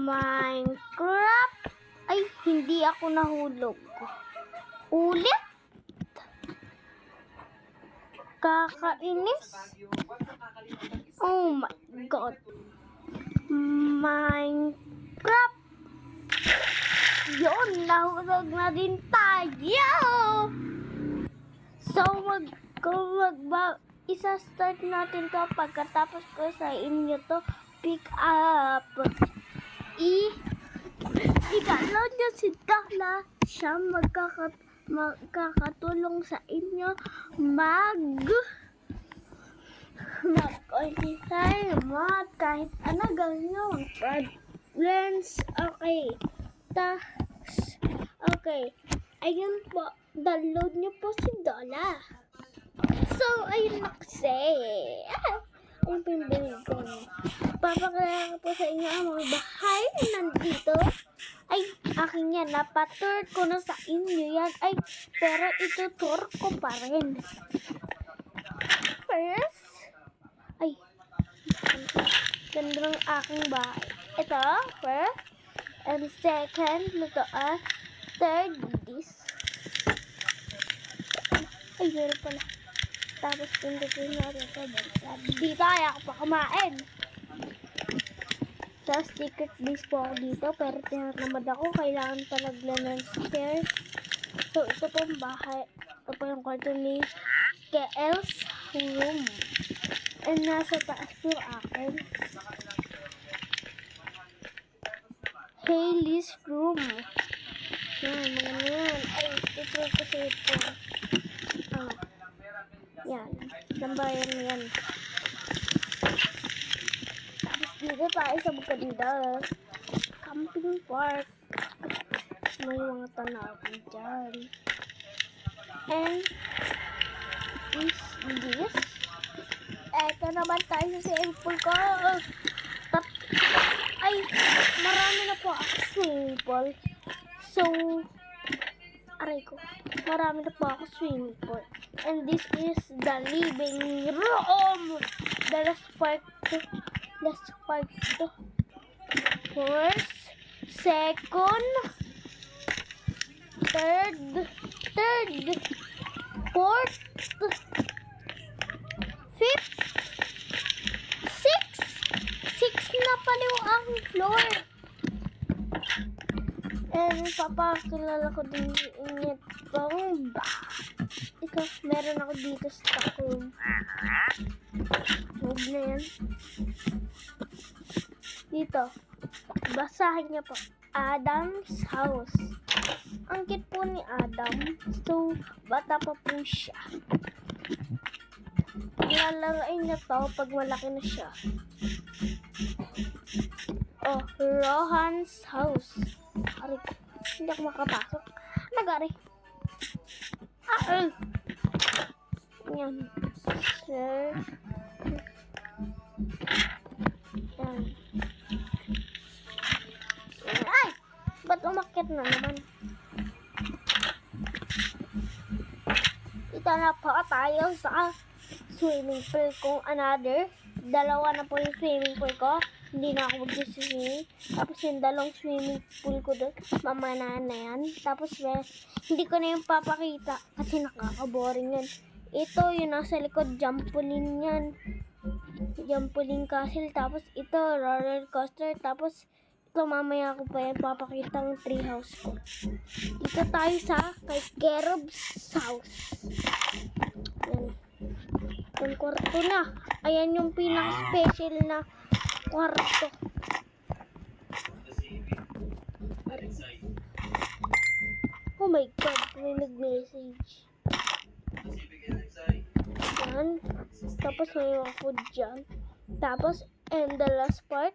Minecraft? Ay, hindi ako nahulog. Ulit? Kakainis? Oh my God. Minecraft? Yun, nahulog na din tayo. So, isa-start natin to pagkatapos ko sa inyo to pick up. I-download nyo si Dahla. Siya magkakatulong sa inyo mag-design kahit ano gawin nyo. Friends, okay. Okay. Ayun po, download nyo po si Dahla. So, ayun na kasi. Ayun po yung binig ko. Papakilala ko po sa inyo ang mga bahay na nandito. Ay, akin yan. Napatur ko na sa inyo yan. Ay, pero itutur ko pa rin. First, ay, ganda ng aking bahay. Ito, first. And second, lutoan. Third, this. Ay, meron pala. Tapos, pindutin natin ito. Dito, ayaw ko pa kumain. Sa secret base po ako dito, pero tinatamad ako. Kailangan talaga ng stairs. So, ito po yung bahay. Ito po yung kwarto ni KL's room. And nasa taas po akin. Hailey's room. Yan, mga yan. Ay, ito ko sa ito. Yan. Lambayan yan. Tapos dito tayo sa bukanda. Camping park. May mga tanawin dyan. And is this. Eto naman tayo sa swimming pool ko. Ay, marami na po ako swimming pool. So, aray ko. Marami na po ako swimming pool. And this is the living room. The last part to. First, second, third, fourth, fifth, sixth na pala yung aking floor. And papakilala ko din itong ito, meron ako dito sa stock room. Huwag na yan. Dito, basahin niya po. Adam's house. Ang cute po ni Adam. So, bata pa po siya. Lalarain niya to pag malaki na siya. Oh, Rohan's house. Aray, hindi ako makapasok. Nagari. Yan. Sir. Yan. Ay! Ba't umakyat na naman? Ito na po tayo sa swimming pool kong another. Dalawa na po yung swimming pool ko. Hindi na ako mag-swimming. Tapos yung dalawang swimming pool ko doon, mamana na yan. Tapos hindi ko na yung papakita kasi nakaka-boring yan. Ito yung nasa likod, trampoline yan. Trampoline castle. Tapos ito, roller coaster. Tapos ito mamaya ko pa yan papakita ang treehouse ko. Dito tayo sa kay Kerub's house. Yan. Yung kwarto na. Ayan yung pinaka-special na kwarto. Oh my God, may nag-message. Yan. Tapos may mga food dyan. Tapos, and the last part.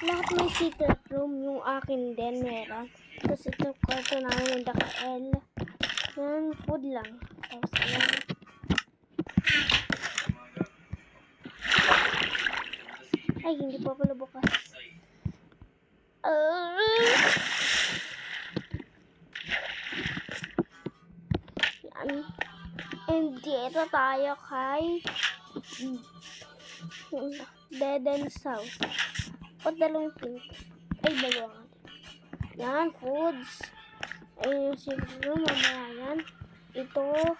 Lahat may secret room. Yung akin din meron. Tapos ito kwarto namin yung DKL. Yan, food lang. Tapos yan. Ay, hindi pa pala bukas. Yan. And dito tayo kay Dead End South. O, dalawang pink. Ay, dalawa nga. Yan, foods. Ayun yung secret room, mamaya yan. Ito.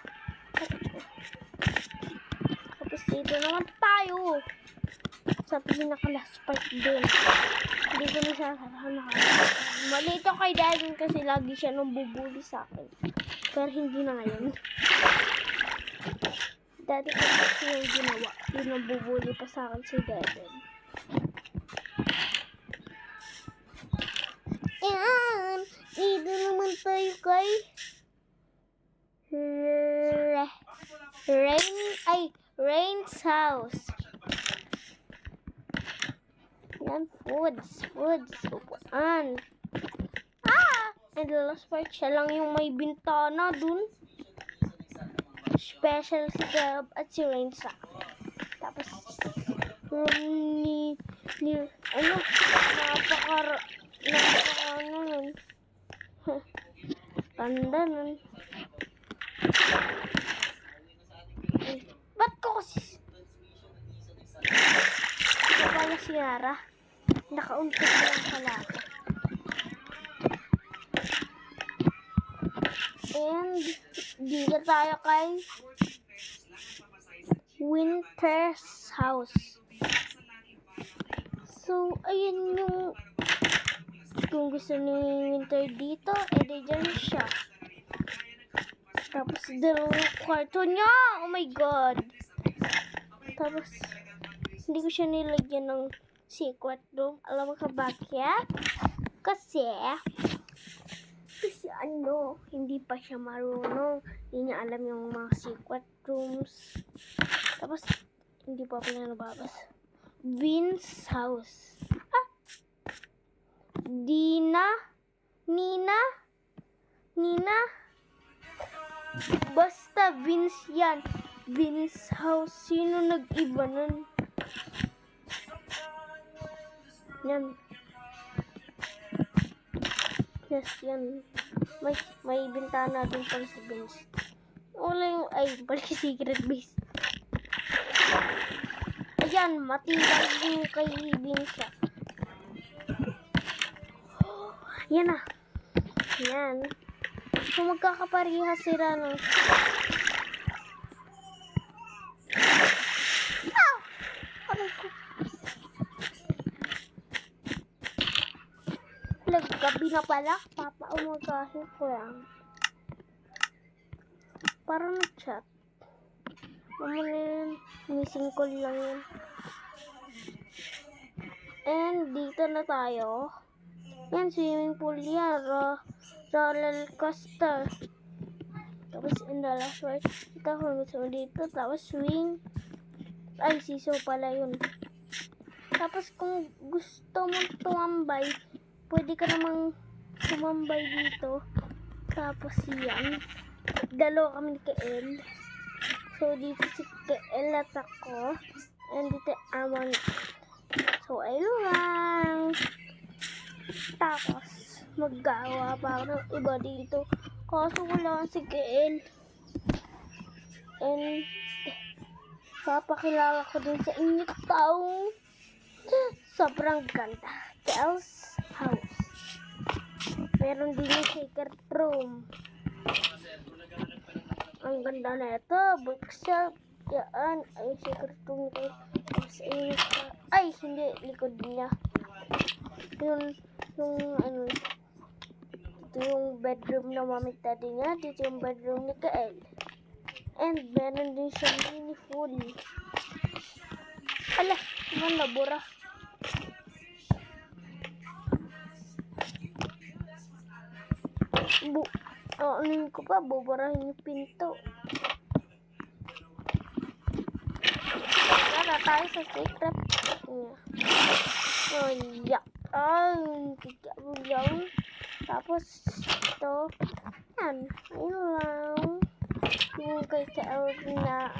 Tapos dito naman tayo. Sa pinaka-last part din. Hindi ko na siya mali ito kay Deden kasi lagi siya nang bubuli sa akin. Pero hindi na ngayon. Dati ko kasi yung ginawa. Yung nang bubuli pa sa akin si Deden. Yan! Dito naman tayo kay Rain's house. Yan, foods. Upuan. And the last part, siya lang yung may bintana dun. Special si Gab at si Rain's house. Tapos, room ano nun. Tanda nun. Ba't ko kasi ito pala si Yara. Nakauntik lang pala ako. And dito tayo kay Winter's house. So, ayun yung kung gusto ni Winter dito, edi dyan siya. Tapos, dalawang kwarto niya. Oh my God. Tapos, hindi ko siya nilagyan ng secret room. Alam mo ka bakit? Kasi hindi pa siya marunong. Hindi niya alam yung mga secret rooms. Tapos, hindi pa pala nababas. Vince's house. Nina? Basta Vince yan. Vince's house. Sino nag-iba nun? Yan. Yes, yan. May bintana din pala sa Vince. Wala yung, pala secret base. Ayan, matibay yung kay Vince. Yan na. Yan. So, magkakaparehas sila ng... Aray ko. Gabi na pala. Umagahin ko lang. Parang nag-chat. Missing call lang yun. And dito na tayo. Yan, swimming pool yan. Roller coaster. Tapos in the last part, ito kung gusto mo dito. Tapos swing. Siso pala yun. Tapos kung gusto mong tumambay, pwede ka namang tumambay dito. Tapos yan. Dalawa kami ni Kael. So dito si Kael at ako. And dito Amon. So ayun lang. Tapos maggawa pa ako ng iba dito. Kaso wala si Kael. And papakilala ko din sa inyo taong sobrang ganda. Kael's house. Meron din yung secret room. Ang ganda na ito. Bookshelf. Yan. Secret room nito. Hindi. Likod niya. Ito yung bedroom na mami daddy niya. Dito yung bedroom ni Kael. And meron din siya mini pool. Naman nabura. Ano ko pa? Buburahin yung pinto. Tara tayo sa secret niya. Yak. Tapos ito. Yan. Ayun lang. Yung kay Kael na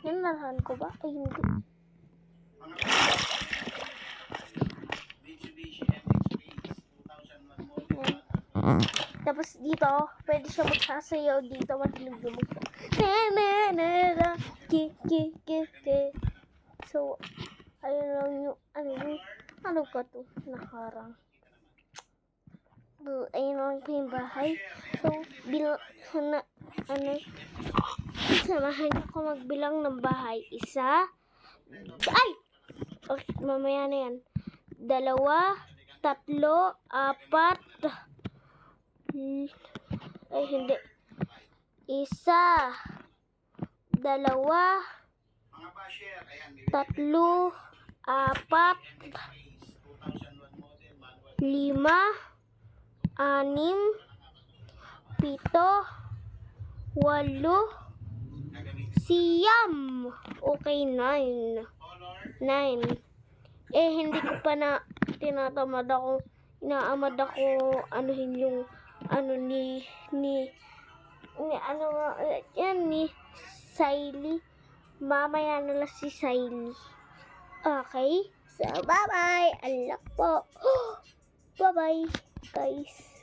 yan, narahan ko ba? Hindi. Yan. Tapos dito, pwede siya magsasayaw dito. Matinig yung mukha. Na na na na. Ki ki ki ki. So, ayun lang yung, ano ka to? Nakarang. So, ayun lang po yung bahay. So, samahan niyo ako magbilang ng bahay. Isa. Ay! Okay, mamaya na yan. 2, 3, 4. Ay, hindi. 1, 2, 3, 4, 5, 6, 7, 8, siyam. Okay, 9. Hindi ko pa na tinatamad ako. Inaamad ako anuhin yung ni Siley. Mamaya na lang si Siley. Okay? So, bye-bye. Alak po. Bye-bye, guys.